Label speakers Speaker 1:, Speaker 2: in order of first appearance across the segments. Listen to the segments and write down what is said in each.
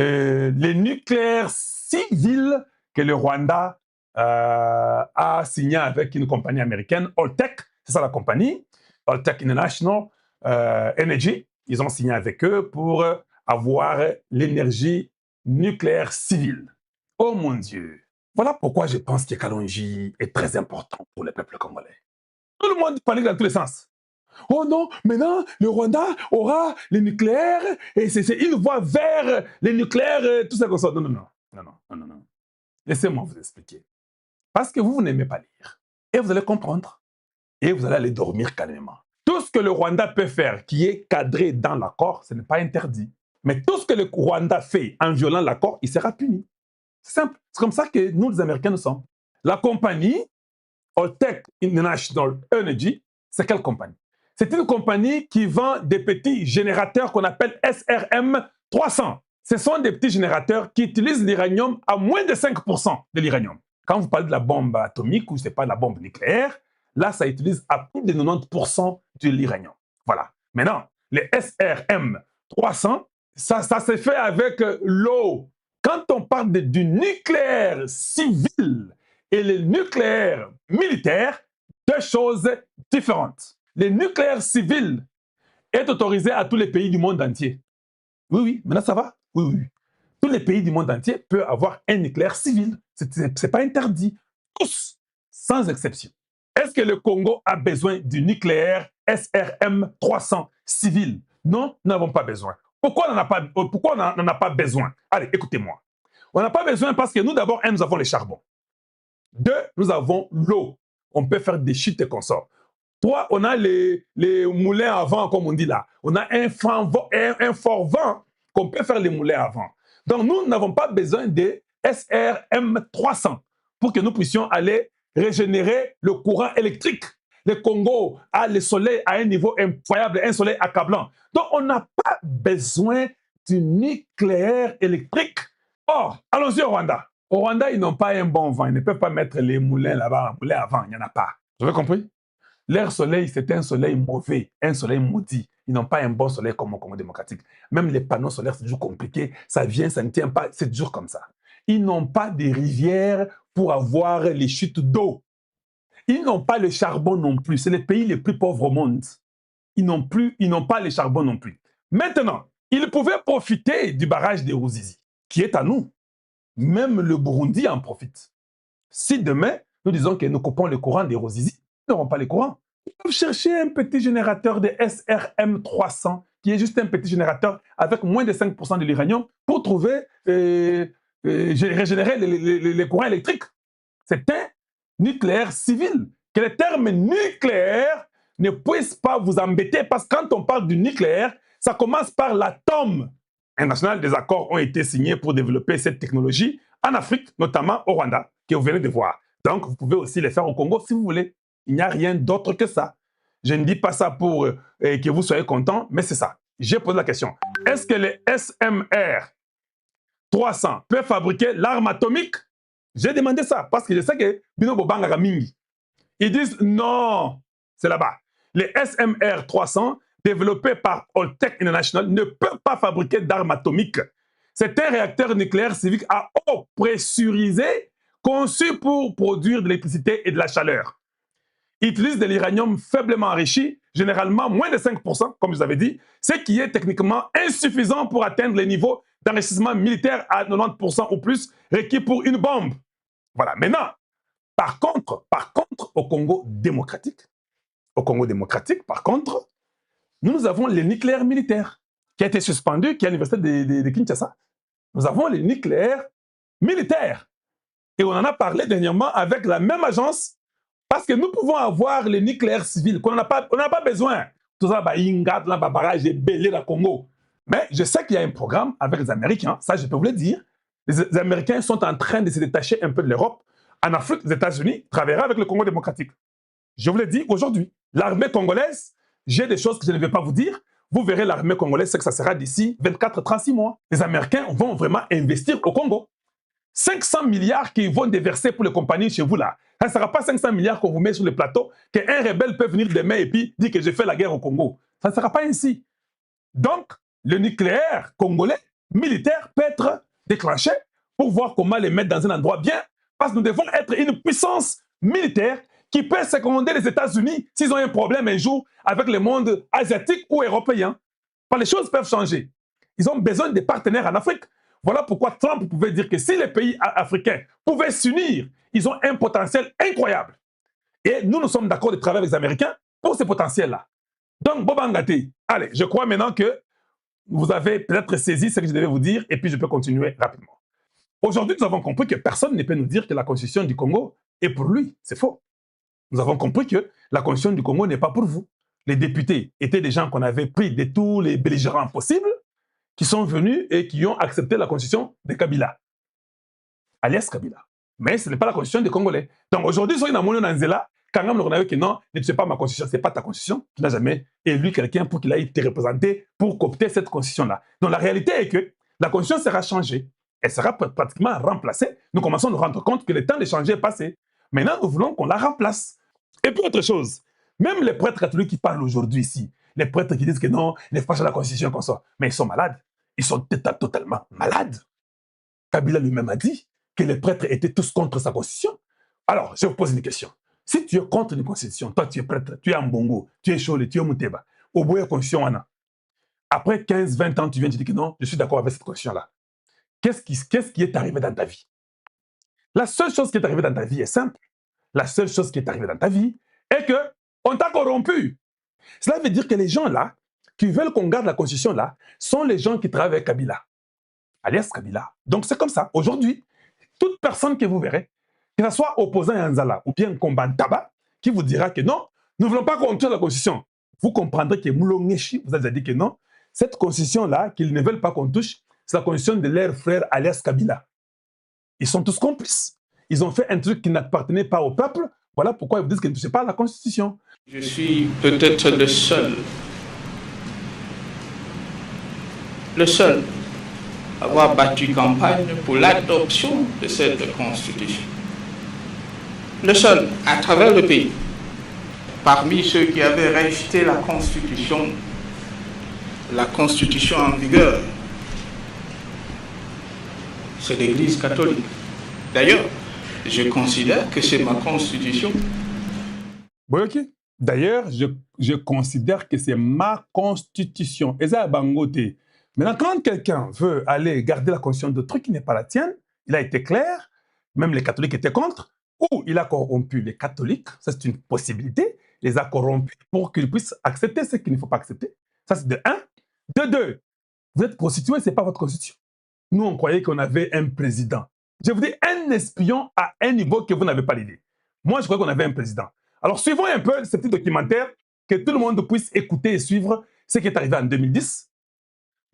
Speaker 1: les nucléaires civils que le Rwanda a signé avec une compagnie américaine, Holtec, c'est ça la compagnie, Holtec International Energy. Ils ont signé avec eux pour avoir l'énergie nucléaire civile. Oh mon Dieu! Voilà pourquoi je pense que Kalonji est très important pour le peuple congolais. Tout le monde panique dans tous les sens. Oh non, maintenant, le Rwanda aura le nucléaire et c'est une voie vers le nucléaire, tout ça comme ça. Non, non, non. Non, non, non, non, non. Laissez-moi vous expliquer. Parce que vous n'aimez pas lire. Et vous allez comprendre. Et vous allez aller dormir calmement. Tout ce que le Rwanda peut faire qui est cadré dans l'accord, ce n'est pas interdit. Mais tout ce que le Rwanda fait en violant l'accord, il sera puni. C'est simple. C'est comme ça que nous, les Américains, nous sommes. La compagnie Holtec International Energy, c'est quelle compagnie? C'est une compagnie qui vend des petits générateurs qu'on appelle SRM 300. Ce sont des petits générateurs qui utilisent l'uranium à moins de 5% de l'uranium. Quand vous parlez de la bombe atomique ou ce n'est pas la bombe nucléaire, là, ça utilise à plus de 90% de l'uranium. Voilà. Maintenant, les SRM 300, ça se fait avec l'eau. Quand on parle du nucléaire civil et le nucléaire militaire, deux choses différentes. Le nucléaire civil est autorisé à tous les pays du monde entier. Oui, oui, maintenant ça va? Oui, oui. Tous les pays du monde entier peuvent avoir un nucléaire civil. Ce n'est pas interdit. Tous, sans exception. Est-ce que le Congo a besoin du nucléaire SRM 300 civil? Non, nous n'avons pas besoin. Pourquoi on n'en a pas besoin? Allez, écoutez-moi. On n'a pas besoin parce que nous, d'abord, nous avons le charbon. Deux, nous avons l'eau. On peut faire des chutes et consorts. Trois, on a les moulins à vent, comme on dit là. On a un fort vent qu'on peut faire les moulins à vent. Donc, nous n'avons pas besoin de SRM 300 pour que nous puissions aller régénérer le courant électrique. Le Congo a le soleil à un niveau incroyable, un soleil accablant. Donc, on n'a pas besoin du nucléaire électrique. Or, allons-y au Rwanda. Au Rwanda, ils n'ont pas un bon vent. Ils ne peuvent pas mettre les moulins là-bas, moulins à vent. Il n'y en a pas. Vous avez compris? Leur soleil, c'est un soleil mauvais, un soleil maudit. Ils n'ont pas un bon soleil comme au Congo démocratique. Même les panneaux solaires, c'est toujours compliqué. Ça vient, ça ne tient pas. C'est toujours comme ça. Ils n'ont pas de rivières pour avoir les chutes d'eau. Ils n'ont pas le charbon non plus. C'est les pays les plus pauvres au monde. Ils n'ont pas le charbon non plus. Maintenant, ils pouvaient profiter du barrage de Ruzizi, qui est à nous. Même le Burundi en profite. Si demain, nous disons que nous coupons le courant des Ruzizi, ils n'auront pas le courant. Ils peuvent chercher un petit générateur de SRM 300, qui est juste un petit générateur avec moins de 5% de l'uranium, pour trouver, régénérer les courants électriques. C'est un nucléaire civil. Que les termes nucléaire ne puissent pas vous embêter, parce que quand on parle du nucléaire, ça commence par l'atome. International, des accords ont été signés pour développer cette technologie en Afrique, notamment au Rwanda, que vous venez de voir. Donc, vous pouvez aussi les faire au Congo si vous voulez. Il n'y a rien d'autre que ça. Je ne dis pas ça pour que vous soyez content, mais c'est ça. J'ai posé la question. Est-ce que les SMR 300 peuvent fabriquer l'arme atomique? J'ai demandé ça parce que je sais que Bino Bobanga Mingi. Ils disent non, c'est là-bas. Les SMR 300 développés par Holtec International ne peuvent pas fabriquer d'armes atomiques. C'est un réacteur nucléaire civil à eau pressurisée conçu pour produire de l'électricité et de la chaleur. Il utilise de l'uranium faiblement enrichi, généralement moins de 5%, comme je vous avais dit, ce qui est techniquement insuffisant pour atteindre les niveaux d'enrichissement militaire à 90% ou plus requis pour une bombe. Voilà. Maintenant, par contre, au Congo démocratique, par contre, nous avons le nucléaire militaire qui a été suspendu, qui est à l'université de Kinshasa. Nous avons le nucléaire militaire. Et on en a parlé dernièrement avec la même agence, parce que nous pouvons avoir le nucléaire civil, qu'on n'a pas besoin. Tout ça, barrage et belé dans le Congo. Mais je sais qu'il y a un programme avec les Américains, ça je peux vous le dire. Les Américains sont en train de se détacher un peu de l'Europe. En Afrique, les États-Unis travailleraient avec le Congo démocratique. Je vous l'ai dit aujourd'hui. L'armée congolaise, j'ai des choses que je ne vais pas vous dire. Vous verrez l'armée congolaise, c'est que ça sera d'ici 24-36 mois. Les Américains vont vraiment investir au Congo. 500 milliards qu'ils vont déverser pour les compagnies chez vous là. Ça ne sera pas 500 milliards qu'on vous met sur le plateau, qu'un rebelle peut venir demain et puis dire que j'ai fait la guerre au Congo. Ça ne sera pas ainsi. Donc, le nucléaire congolais militaire peut être déclenché pour voir comment les mettre dans un endroit bien, parce que nous devons être une puissance militaire qui peut seconder les États-Unis s'ils ont un problème un jour avec le monde asiatique ou européen. Les choses peuvent changer. Ils ont besoin des partenaires en Afrique. Voilà pourquoi Trump pouvait dire que si les pays africains pouvaient s'unir, ils ont un potentiel incroyable. Et nous sommes d'accord de travailler avec les Américains pour ce potentiel-là. Donc, Bobangate, allez, je crois maintenant que vous avez peut-être saisi ce que je devais vous dire et puis je peux continuer rapidement. Aujourd'hui, nous avons compris que personne ne peut nous dire que la constitution du Congo est pour lui. C'est faux. Nous avons compris que la constitution du Congo n'est pas pour vous. Les députés étaient des gens qu'on avait pris de tous les belligérants possibles, qui sont venus et qui ont accepté la constitution de Kabila, alias Kabila. Mais ce n'est pas la constitution des Congolais. Donc aujourd'hui, si on a mon Nanzela, quand même, on a dit que non, ne sais pas ma constitution, ce n'est pas ta constitution. Tu n'as jamais élu quelqu'un pour qu'il aille te représenter pour coopter cette constitution-là. Donc la réalité est que la constitution sera changée. Elle sera pratiquement remplacée. Nous commençons à nous rendre compte que le temps de changer est passé. Maintenant, nous voulons qu'on la remplace. Et puis autre chose, même les prêtres catholiques qui parlent aujourd'hui ici, les prêtres qui disent que non, il ne faut pas changer la constitution comme ça, mais ils sont malades. Ils sont totalement malades. Kabila lui-même a dit que les prêtres étaient tous contre sa constitution. Alors, je vous pose une question. Si tu es contre une constitution, toi tu es prêtre, tu es Mbongo, tu es Chole, tu es Mouteba, au bout de la constitution, après 15-20 ans, tu viens te dire que non, je suis d'accord avec cette constitution-là. Qu'est-ce qui est arrivé dans ta vie? La seule chose qui est arrivée dans ta vie est simple. La seule chose qui est arrivée dans ta vie est qu'on t'a corrompu. Cela veut dire que les gens là, qui veulent qu'on garde la constitution là, sont les gens qui travaillent avec Kabila, alias Kabila. Donc c'est comme ça. Aujourd'hui, toute personne que vous verrez, que ce soit opposant à Anzala ou bien combattant Taba, qui vous dira que non, nous ne voulons pas qu'on touche la constitution, vous comprendrez que Moulongeshi vous a dit que non, cette constitution-là, qu'ils ne veulent pas qu'on touche, c'est la constitution de leur frère alias Kabila. Ils sont tous complices. Ils ont fait un truc qui n'appartenait pas au peuple. Voilà pourquoi ils vous disent qu'ils ne touchent pas à la constitution.
Speaker 2: Je suis peut-être le seul à avoir battu campagne pour l'adoption de cette constitution. Le seul à travers le pays, parmi ceux qui avaient rejeté la constitution en vigueur, c'est l'Église catholique. D'ailleurs, je considère que c'est ma constitution.
Speaker 1: Oui, ok. D'ailleurs, je considère que c'est ma constitution. Et ça, Bangote. Maintenant, quand quelqu'un veut aller garder la constitution de truc qui n'est pas la tienne, il a été clair, même les catholiques étaient contre, ou il a corrompu les catholiques, ça c'est une possibilité, les a corrompus pour qu'ils puissent accepter ce qu'il ne faut pas accepter. Ça c'est de 1. De 2, vous êtes constitué, ce n'est pas votre constitution. Nous, on croyait qu'on avait un président. Je vous dis, un espion à un niveau que vous n'avez pas l'idée. Moi, je croyais qu'on avait un président. Alors, suivons un peu ce petit documentaire, que tout le monde puisse écouter et suivre ce qui est arrivé en 2010.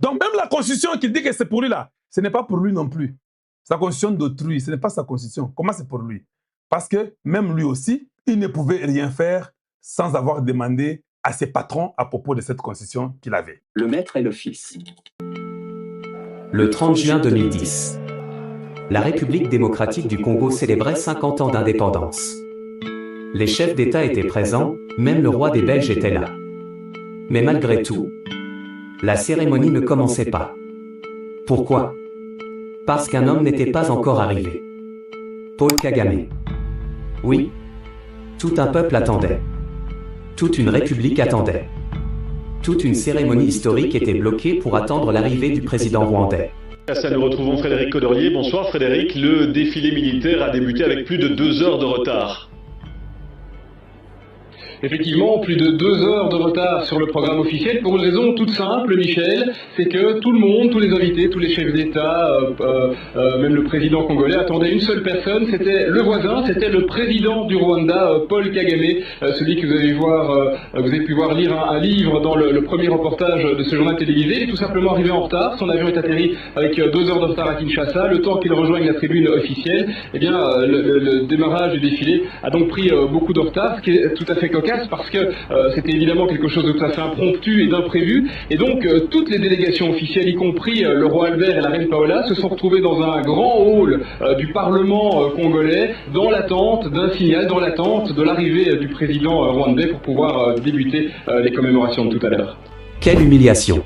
Speaker 1: Donc, même la constitution qui dit que c'est pour lui là, ce n'est pas pour lui non plus. C'est la constitution d'autrui, ce n'est pas sa constitution. Comment c'est pour lui? Parce que même lui aussi, il ne pouvait rien faire sans avoir demandé à ses patrons à propos de cette constitution qu'il avait.
Speaker 3: Le maître et le fils. Le 30 juin 2010, la République démocratique du Congo célébrait 50 ans d'indépendance. Les chefs d'État étaient présents, même le roi des Belges était là. Mais malgré tout, la cérémonie ne commençait pas. Pourquoi? Parce qu'un homme n'était pas encore arrivé. Paul Kagame. Oui, tout un peuple attendait. Toute une république attendait. Toute une cérémonie historique était bloquée pour attendre l'arrivée du président rwandais.
Speaker 4: Ça, nous retrouvons Frédéric Codorier. Bonsoir Frédéric. Le défilé militaire a débuté avec plus de 2 heures de retard.
Speaker 5: Effectivement, plus de 2 heures de retard sur le programme officiel pour une raison toute simple, Michel, c'est que tout le monde, tous les invités, tous les chefs d'État, même le président congolais attendaient une seule personne, c'était le voisin, c'était le président du Rwanda, Paul Kagame, celui que vous avez pu voir lire un livre dans le premier reportage de ce journal télévisé. Il est tout simplement arrivé en retard, son avion est atterri avec 2 heures de retard à Kinshasa, le temps qu'il rejoigne la tribune officielle, eh bien le démarrage du défilé a donc pris beaucoup de retard, ce qui est tout à fait cocasse parce que c'était évidemment quelque chose de tout à fait impromptu et d'imprévu, et donc toutes les délégations officielles, y compris le roi Albert et la reine Paola, se sont retrouvées dans un grand hall du Parlement congolais, dans l'attente d'un signal, dans l'attente de l'arrivée du président rwandais pour pouvoir débuter les commémorations de tout à l'heure.
Speaker 3: Quelle humiliation!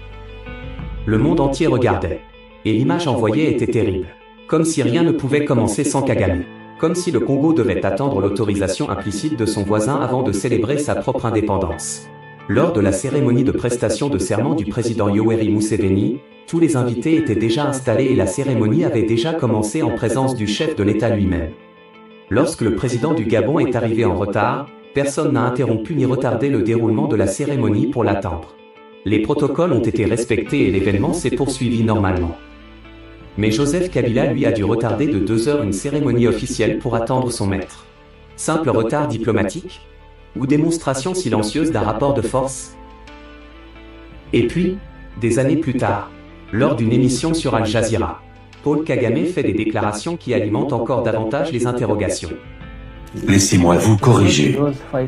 Speaker 3: Le monde entier regardait. Et l'image envoyée était terrible. Comme si rien ne pouvait commencer sans Kagame. Comme si le Congo devait attendre l'autorisation implicite de son voisin avant de célébrer sa propre indépendance. Lors de la cérémonie de prestation de serment du président Yoweri Museveni, tous les invités étaient déjà installés et la cérémonie avait déjà commencé en présence du chef de l'État lui-même. Lorsque le président du Gabon est arrivé en retard, personne n'a interrompu ni retardé le déroulement de la cérémonie pour l'attendre. Les protocoles ont été respectés et l'événement s'est poursuivi normalement. Mais Joseph Kabila lui a dû retarder de 2 heures une cérémonie officielle pour attendre son maître. Simple retard diplomatique? Ou démonstration silencieuse d'un rapport de force? Et puis, des années plus tard, lors d'une émission sur Al Jazeera, Paul Kagame fait des déclarations qui alimentent encore davantage les interrogations.
Speaker 6: Laissez-moi vous corriger.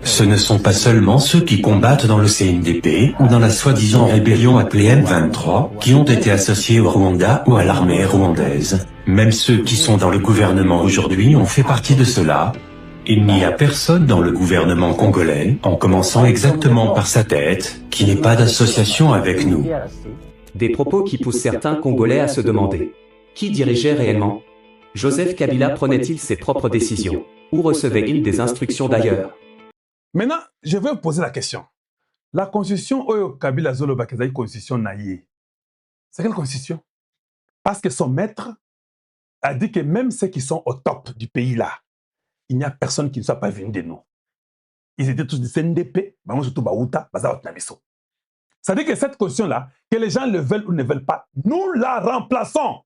Speaker 6: Ce ne sont pas seulement ceux qui combattent dans le CNDP ou dans la soi-disant rébellion appelée M23 qui ont été associés au Rwanda ou à l'armée rwandaise. Même ceux qui sont dans le gouvernement aujourd'hui ont fait partie de cela. Il n'y a personne dans le gouvernement congolais, en commençant exactement par sa tête, qui n'ait pas d'association avec nous.
Speaker 3: Des propos qui poussent certains Congolais à se demander qui dirigeait réellement? Joseph Kabila prenait-il ses propres décisions? Ou recevait-il des instructions d'ailleurs?
Speaker 1: Maintenant, je vais vous poser la question. La constitution Oyo Kabila Zoloba Kezaï constitution naïe, c'est quelle constitution? Parce que son maître a dit que même ceux qui sont au top du pays là, il n'y a personne qui ne soit pas venu de nous. Ils étaient tous du CNDP, surtout Baouta, Bazaot Nabiso. Ça veut dire que cette constitution-là, que les gens le veulent ou ne veulent pas, nous la remplaçons.